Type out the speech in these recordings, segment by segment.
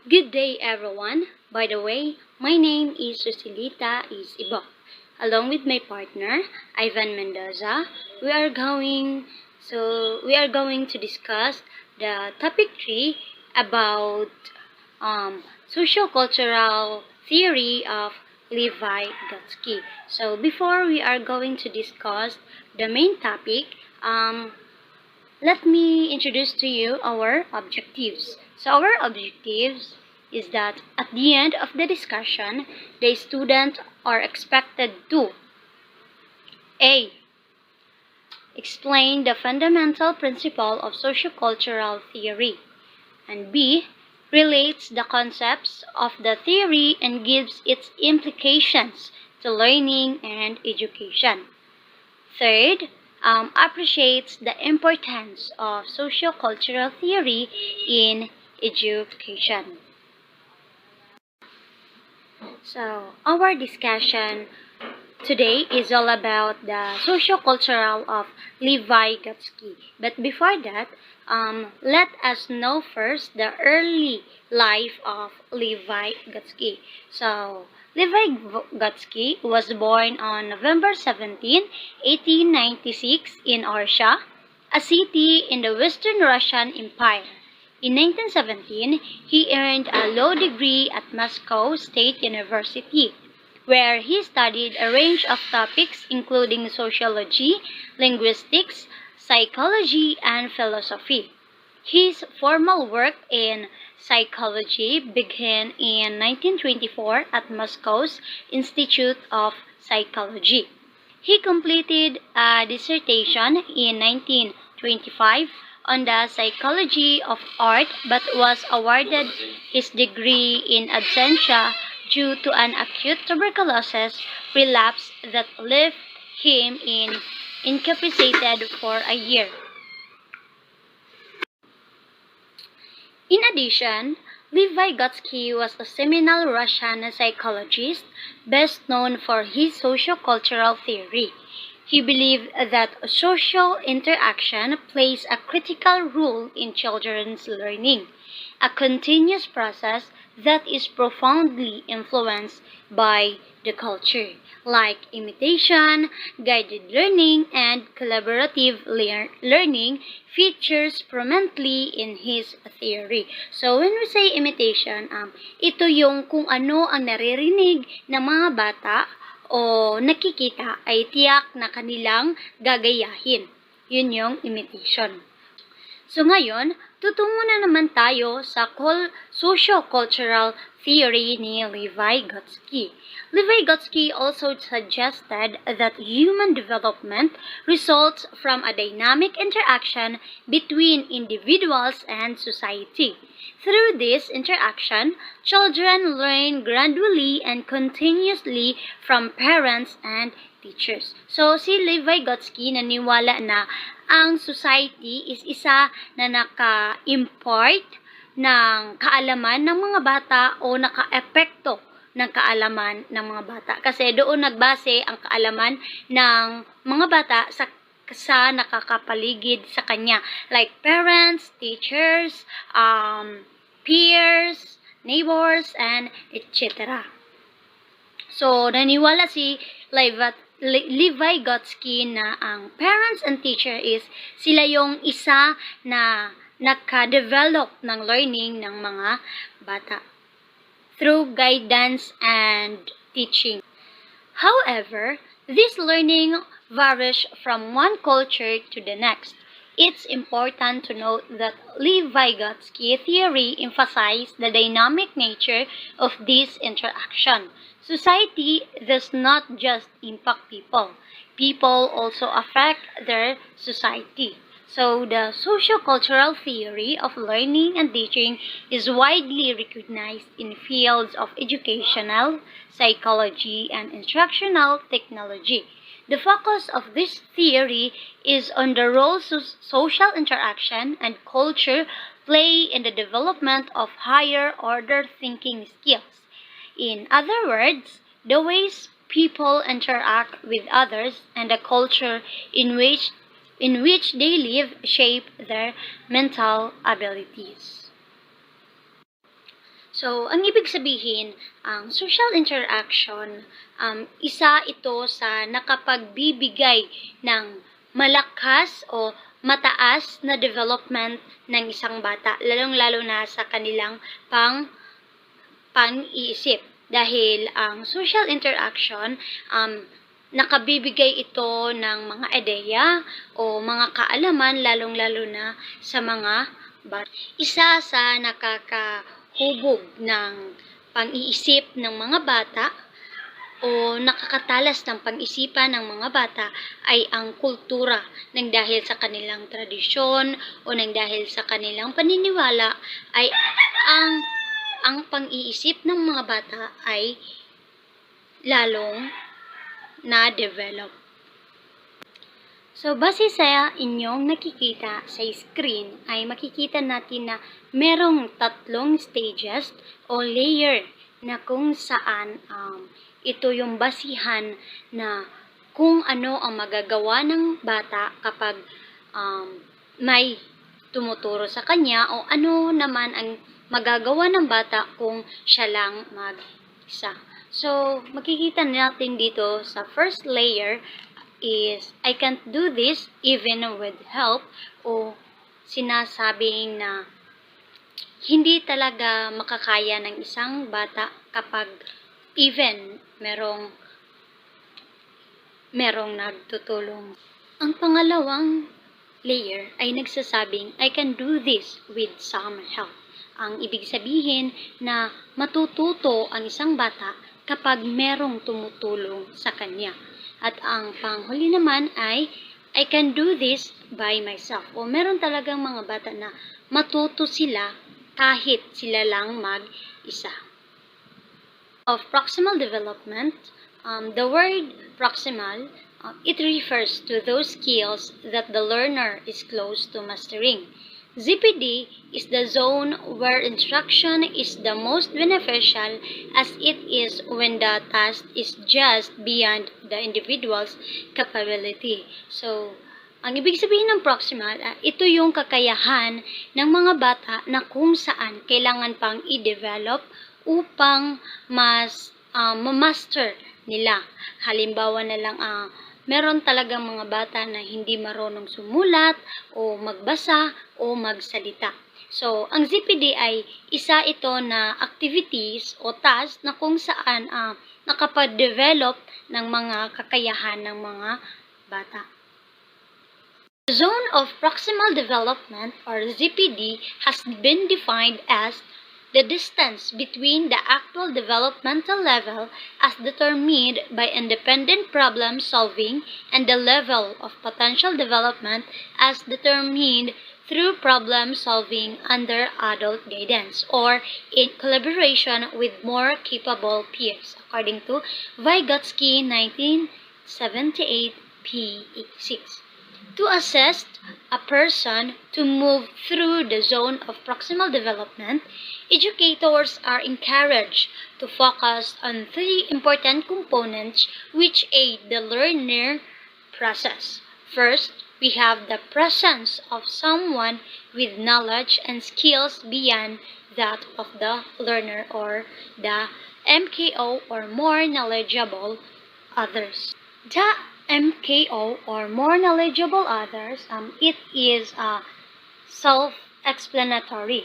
Good day, everyone. By the way, my name is Roselita is Ibuc. Along with my partner, Aivan Mendoza, we are going to discuss the topic 3 about sociocultural theory of Vygotsky. So before we are going to discuss the main topic, let me introduce to you our objectives. So our objectives is that at the end of the discussion, the students are expected to A. Explain the fundamental principle of sociocultural theory, and B. Relates the concepts of the theory and gives its implications to learning and education. Third, appreciates the importance of sociocultural theory in education. So, our discussion today is all about the sociocultural of Vygotsky. But before that, let us know first the early life of Vygotsky. So, Vygotsky was born on November 17, 1896 in Orsha, a city in the Western Russian Empire. In 1917, he earned a law degree at Moscow State University, where he studied a range of topics including sociology, linguistics, psychology, and philosophy. His formal work in psychology began in 1924 at Moscow's Institute of Psychology. He completed a dissertation in 1925 on the psychology of art but was awarded his degree in absentia due to an acute tuberculosis relapse that left him incapacitated for a year. In addition, Vygotsky was a seminal Russian psychologist best known for his sociocultural theory. He believed that social interaction plays a critical role in children's learning, a continuous process that is profoundly influenced by the culture, like imitation, guided learning, and collaborative learning features prominently in his theory. So when we say imitation, ito yung kung ano ang naririnig ng mga bata o nakikita ay tiyak na kanilang gagayahin. Yun yung imitation. So ngayon, tutungo na naman tayo sa sociocultural theory ni Vygotsky. Vygotsky also suggested that human development results from a dynamic interaction between individuals and society. Through this interaction, children learn gradually and continuously from parents and teachers. So, si Vygotsky naniwala na ang society is isa na naka-impart ng kaalaman ng mga bata o naka-epekto ng kaalaman ng mga bata. Kasi doon nagbase ang kaalaman ng mga bata sa nakakapaligid sa kanya. Like parents, teachers, peers, neighbors, and etc. So, naniwala si Vygotsky na ang parents and teacher is sila yung isa na naka-develop ng learning ng mga bata through guidance and teaching. However, this learning varies from one culture to the next. It's important to note that Vygotsky theory emphasized the dynamic nature of this interaction. Society does not just impact people. People also affect their society. So, the sociocultural theory of learning and teaching is widely recognized in fields of educational, psychology, and instructional technology. The focus of this theory is on the role social interaction and culture play in the development of higher order thinking skills. In other words, the ways people interact with others and the culture in which they live shape their mental abilities. So, ang ibig sabihin, ang social interaction, isa ito sa nakapagbibigay ng malakas o mataas na development ng isang bata, lalong-lalo na sa kanilang pang-iisip. Dahil ang social interaction, nakabibigay ito ng mga ideya o mga kaalaman, lalong-lalo na sa mga bata. Isa sa nakakahubog ng pang-iisip ng mga bata o nakakatalas ng pang-isipan ng mga bata ay ang kultura, nang dahil sa kanilang tradisyon o nang dahil sa kanilang paniniwala ay ang pang-iisip ng mga bata ay lalong na-develop. So, base sa inyong nakikita sa screen, ay makikita natin na merong tatlong stages o layer na kung saan ito yung basihan na kung ano ang magagawa ng bata kapag may tumuturo sa kanya o ano naman ang magagawa ng bata kung siya lang mag-isa. So, makikita natin dito sa first layer is, I can't do this even with help, o sinasabing na hindi talaga makakaya ng isang bata kapag even merong nagtutulong. Ang pangalawang layer ay nagsasabing, I can do this with some help. Ang ibig sabihin na matututo ang isang bata kapag merong tumutulong sa kanya. At ang panghuli naman ay, I can do this by myself. O meron talagang mga bata na matuto sila kahit sila lang mag-isa. Of proximal development, the word proximal, it refers to those skills that the learner is close to mastering. ZPD is the zone where instruction is the most beneficial, as it is when the task is just beyond the individual's capability. So, ang ibig sabihin ng proximal, ito yung kakayahan ng mga bata na kung saan kailangan pang i-develop upang mas ma-master nila. Halimbawa na lang, meron talagang mga bata na hindi marunong sumulat o magbasa o magsalita. So, ang ZPD ay isa ito na activities o task na kung saan nakapag-develop ng mga kakayahan ng mga bata. The zone of proximal development, or ZPD, has been defined as the distance between the actual developmental level as determined by independent problem solving and the level of potential development as determined through problem solving under adult guidance or in collaboration with more capable peers, according to Vygotsky 1978 p6. To assist a person to move through the zone of proximal development, educators are encouraged to focus on three important components which aid the learner process. First, we have the presence of someone with knowledge and skills beyond that of the learner, or the MKO, or more knowledgeable others. The MKO, or more knowledgeable others, it is self-explanatory.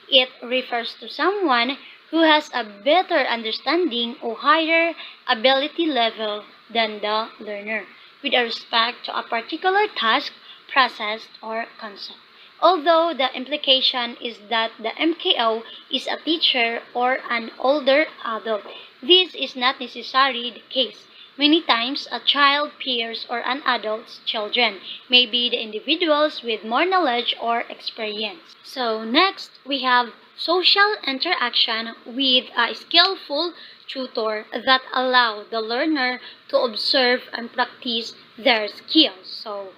It refers to someone who has a better understanding or higher ability level than the learner with respect to a particular task, process, or concept. Although the implication is that the MKO is a teacher or an older adult, this is not necessarily the case. Many times, a child, peers, or an adult's children may be the individuals with more knowledge or experience. So next, we have social interaction with a skillful tutor that allow the learner to observe and practice their skills. So,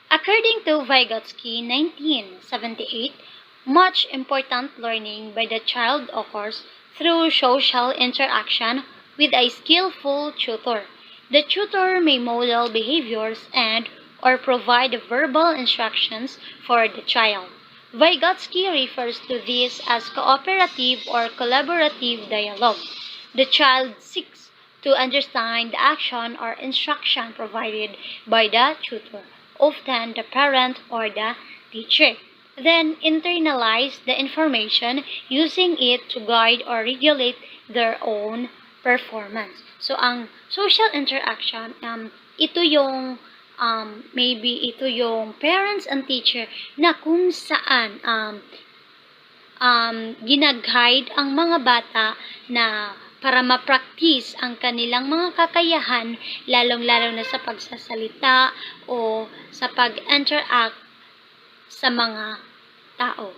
according to Vygotsky 1978, much important learning by the child occurs through social interaction with a skillful tutor. The tutor may model behaviors and or provide verbal instructions for the child. Vygotsky refers to this as cooperative or collaborative dialogue. The child seeks to understand the action or instruction provided by the tutor, often the parent or the teacher. Then internalize the information using it to guide or regulate their own performance. So, ang social interaction, ito yung maybe ito yung parents and teacher na kung saan ginaguide ang mga bata na para ma-practice ang kanilang mga kakayahan, lalong-lalo na sa pagsasalita o sa pag-interact sa mga tao.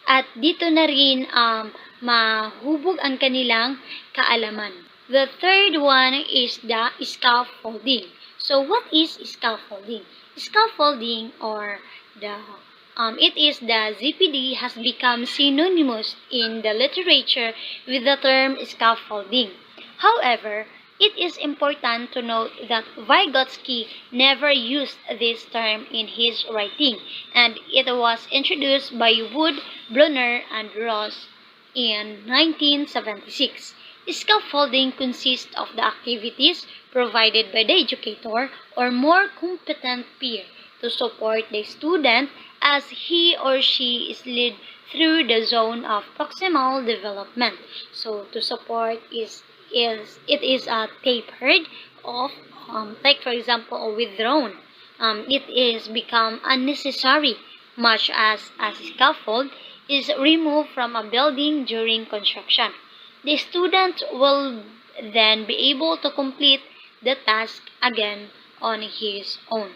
At dito na rin mahubog ang kanilang kaalaman. The third one is the scaffolding. So what is scaffolding? Scaffolding or it is the ZPD has become synonymous in the literature with the term scaffolding. However, it is important to note that Vygotsky never used this term in his writing, and it was introduced by Wood, Brunner, and Ross in 1976. Scaffolding consists of the activities provided by the educator or more competent peer to support the student as he or she is led through the zone of proximal development. So to support it is tapered of like for example or withdrawn. It is become unnecessary much as a scaffold is removed from a building during construction. The student will then be able to complete the task again on his own.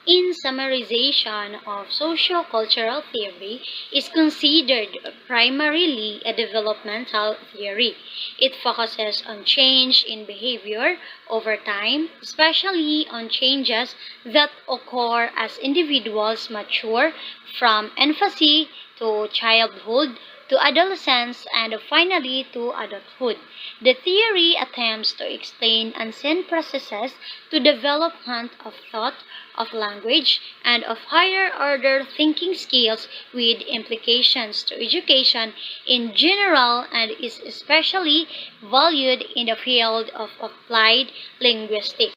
In summarization of sociocultural theory is considered primarily a developmental theory. It focuses on change in behavior over time, especially on changes that occur as individuals mature from infancy to childhood to adolescence and finally to adulthood. The theory attempts to explain unseen processes to development of thought, of language, and of higher order thinking skills with implications to education in general and is especially valued in the field of applied linguistics.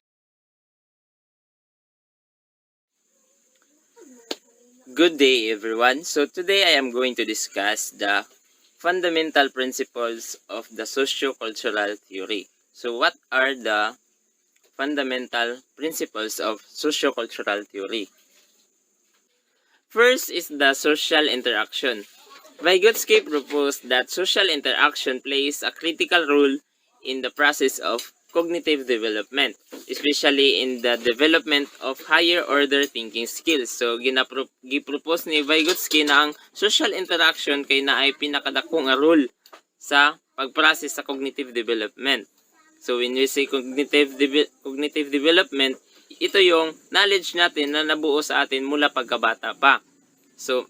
Good day, everyone. So today I am going to discuss the fundamental principles of the sociocultural theory. So what are the fundamental principles of sociocultural theory? First is the social interaction. Vygotsky proposed that social interaction plays a critical role in the process of cognitive development, especially in the development of higher order thinking skills. So, gipropose ni Vygotsky na ang social interaction kay na ay pinakadakong role sa pagprocess sa cognitive development. So, when we say cognitive development, ito yung knowledge natin na nabuo sa atin mula pagkabata pa. So,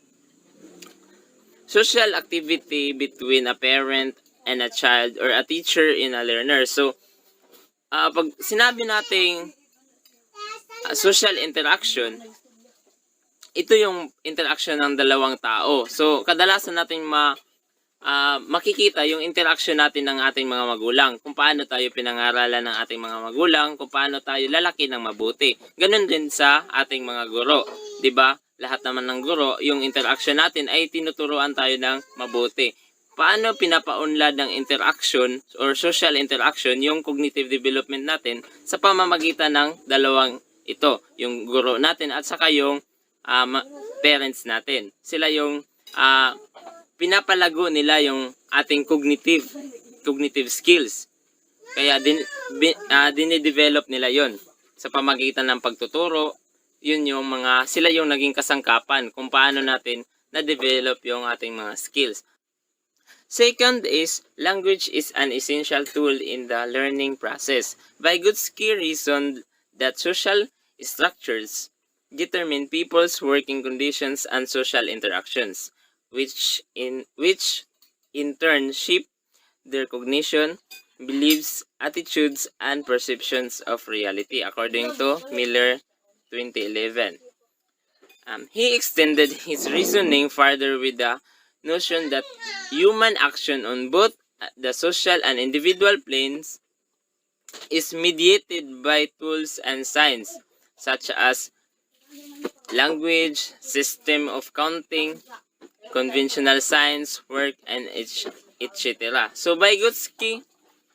social activity between a parent and a child or a teacher and a learner. So, pag sinabi nating social interaction, ito yung interaction ng dalawang tao. So, kadalasan natin makikita yung interaction natin ng ating mga magulang. Kung paano tayo pinangaralan ng ating mga magulang, kung paano tayo lalaki ng mabuti. Ganun din sa ating mga guro. 'Di ba? Lahat naman ng guro, yung interaction natin ay tinuturuan tayo ng mabuti. Paano pinapaunlad ng interaction or social interaction yung cognitive development natin sa pamamagitan ng dalawang ito, yung guro natin at saka yung parents natin. Sila yung pinapalago nila yung ating cognitive skills. Kaya dinidevelop nila yon sa pamamagitan ng pagtuturo. Yun yung sila yung naging kasangkapan kung paano natin na-develop yung ating mga skills. Second is, language is an essential tool in the learning process. Vygotsky reasoned that social structures determine people's working conditions and social interactions, which in turn shape their cognition, beliefs, attitudes, and perceptions of reality, according to Miller 2011. He extended his reasoning further with the notion that human action on both the social and individual planes is mediated by tools and signs such as language, system of counting, conventional science, work, and etc. So Vygotsky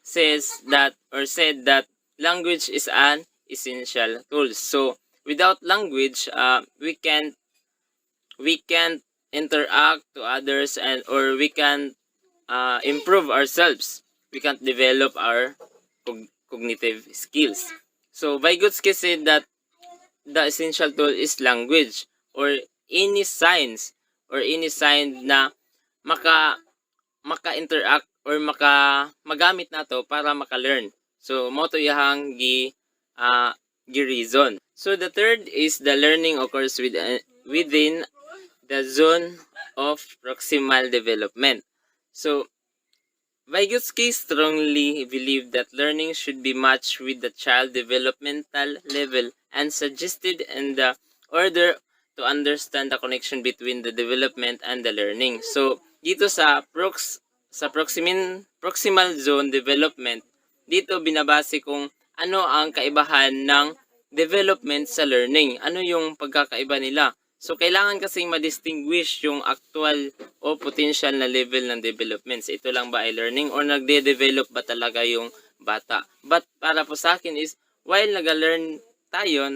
said that language is an essential tool. So without language, we can't interact to others, and or we can improve ourselves. We can't develop our cognitive skills. So Vygotsky said that the essential tool is language, or any signs, or any sign na maka maka-interact or magamit nato para maka-learn. So mo to iyahang gi reason. So the third is the learning occurs within the zone of proximal development. So Vygotsky strongly believed that learning should be matched with the child developmental level and suggested in the order to understand the connection between the development and the learning. So, dito sa proximal zone development, dito binabase kung ano ang kaibahan ng development sa learning. Ano yung pagkakaiba nila? So, kailangan kasing ma-distinguish yung actual o potential na level ng developments. Ito lang ba ay learning or nagde-develop ba talaga yung bata? But para po sa akin is, while nag-learn tayo,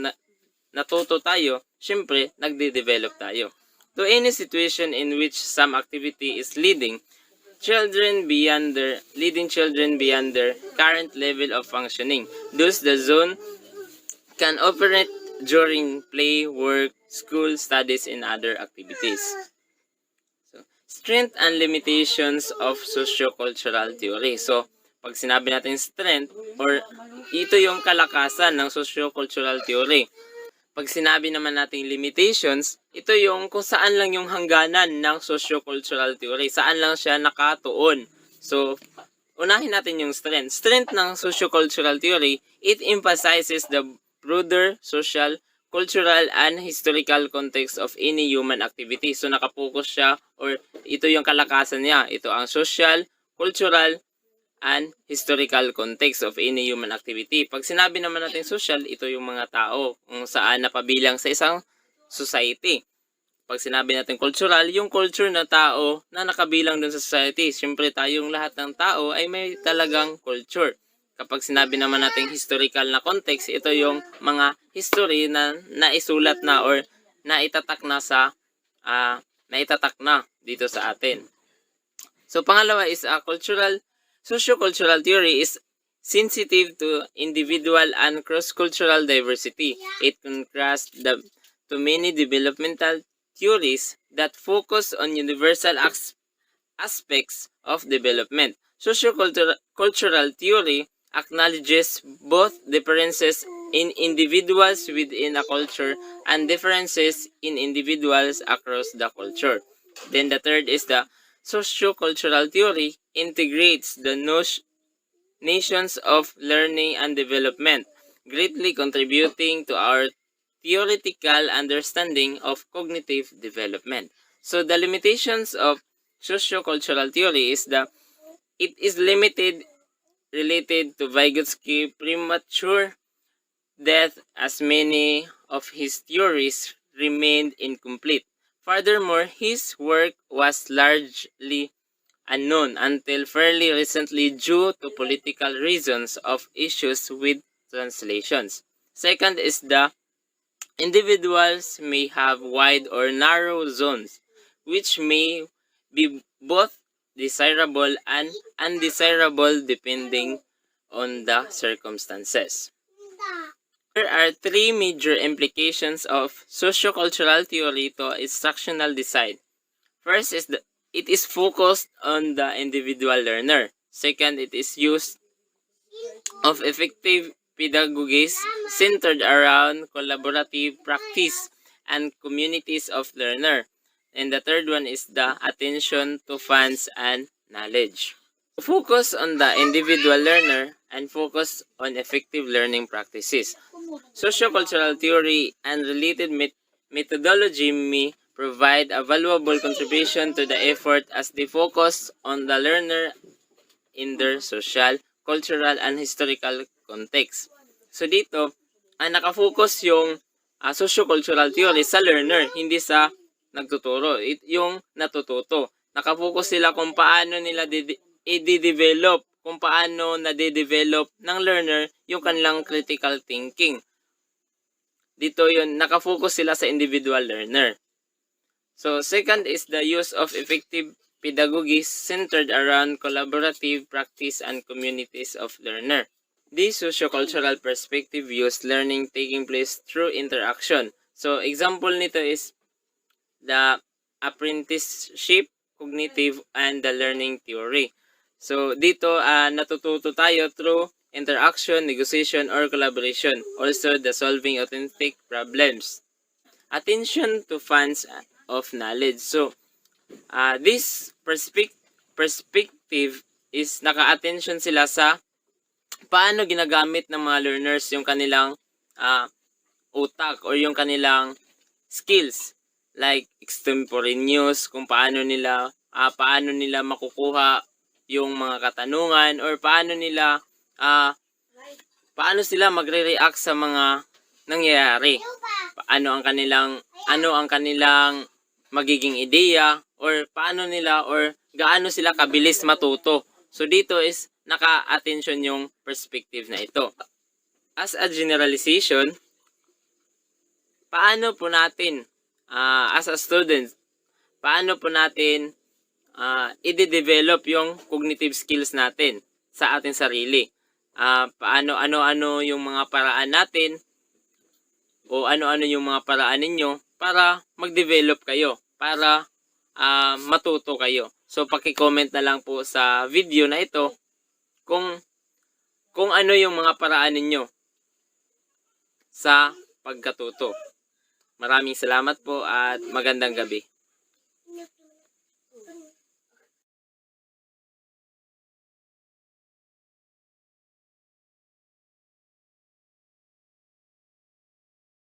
natuto tayo, syempre, nagde-develop tayo. To any situation in which some activity is leading children beyond their current level of functioning. Thus, the zone can operate during play, work, school, studies, and other activities. So, strength and limitations of sociocultural theory. So, pag sinabi natin strength, or ito yung kalakasan ng sociocultural theory. Pag sinabi naman natin limitations, ito yung kung saan lang yung hangganan ng sociocultural theory. Saan lang siya nakatuon. So, unahin natin yung strength. Strength ng sociocultural theory, it emphasizes the broader social, cultural, and historical context of any human activity. So, nakapokus siya, or ito yung kalakasan niya. Ito ang social, cultural, and historical context of any human activity. Pag sinabi naman natin social, ito yung mga tao kung saan napabilang sa isang society. Pag sinabi natin cultural, yung culture na tao na nakabilang dun sa society. Siyempre tayong lahat ng tao ay may talagang culture. Kapag sinabi naman natin historical na context, ito yung mga history na naisulat na or naitatak na dito sa atin. So pangalawa is sociocultural theory is sensitive to individual and cross-cultural diversity. It contrasts to many developmental theories that focus on universal aspects of development. Sociocultural theory acknowledges both differences in individuals within a culture and differences in individuals across the culture. Then the third is the sociocultural theory integrates the notions of learning and development, greatly contributing to our theoretical understanding of cognitive development. So the limitations of sociocultural theory is that it is related to Vygotsky premature death, as many of his theories remained incomplete. Furthermore, his work was largely unknown until fairly recently due to political reasons of issues with translations. Second is the individuals may have wide or narrow zones, which may be both desirable and undesirable depending on the circumstances. There are three major implications of sociocultural theory to instructional design. First is it is focused on the individual learner. Second, it is used of effective pedagogies centered around collaborative practice and communities of learner. And the third one is the attention to funds and knowledge. Focus on the individual learner and focus on effective learning practices. Sociocultural theory and related methodology may provide a valuable contribution to the effort as they focus on the learner in their social, cultural, and historical context. So dito, nakafocus yung sociocultural theory sa learner, hindi sa nagtuturo. Yung natututo. Nakafocus sila kung paano nila i-develop, kung paano na-develop ng learner yung kanilang critical thinking. Dito yun, nakafocus sila sa individual learner. So, second is the use of effective pedagogy centered around collaborative practice and communities of learner. This sociocultural perspective views learning taking place through interaction. So, example nito is the apprenticeship, cognitive, and the learning theory. So, dito natututo tayo through interaction, negotiation, or collaboration. Also, the solving authentic problems. Attention to fans of knowledge. So, this perspective is naka-attention sila sa paano ginagamit ng mga learners yung kanilang utak or yung kanilang skills like extemporaneous, kung paano nila makukuha yung mga katanungan or paano sila magre-react sa mga nangyayari. Ano ang kanilang magiging ideya or gaano sila kabilis matuto. So dito is naka-attention yung perspective na ito. As a generalization, paano po natin as a student, paano po natin i-develop yung cognitive skills natin sa ating sarili? Ano yung mga paraan natin o ano yung mga paraan ninyo para mag-develop kayo, para matuto kayo. So, paki-comment na lang po sa video na ito kung ano yung mga paraan ninyo sa pagkatuto. Maraming salamat po at magandang gabi.